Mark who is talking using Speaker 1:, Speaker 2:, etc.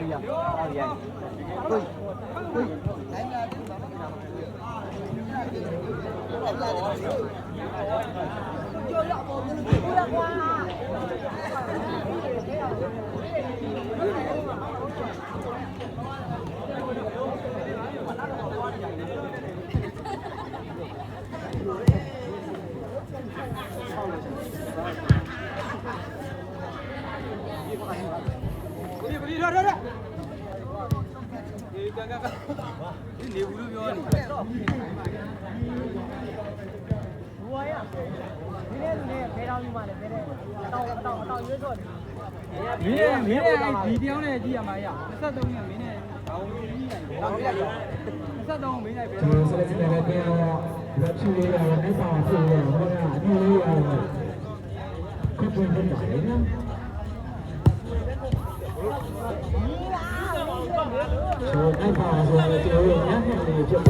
Speaker 1: ပြီဟုတ်ရပြီကိုကျော်ရပေါ်ဘူးကိုရကွာဒီရရရဒီကဒီနေဘူးလို့ပြောနေဘွာရဒီနေ့လူနဲ့ဘယ်တော်ကြီးမှလဲဘယ်နဲ့အတောင်ရွေးတော့တယ်မင်းဒီတယောက်နဲ့ကြည့်ရမှာရ23ရက်မင်းနဲ့ဘောင်းကြီးနိုင်တယ်ဟုတ်ပြီလား23မင်းနဲ့ဘယ်တော့
Speaker 2: ဆက်လက်နေတဲ့ပြန်တော့လက်ချူလေးရတယ်အဲ့ပါဆိုတော့ဟိုကအတူလေးရတယ်ခုပွင့်နေတာလေနော်ဆိုအဲ့ပါဆိုတော့ကျွန်တော်ညံ့နေဖြစ်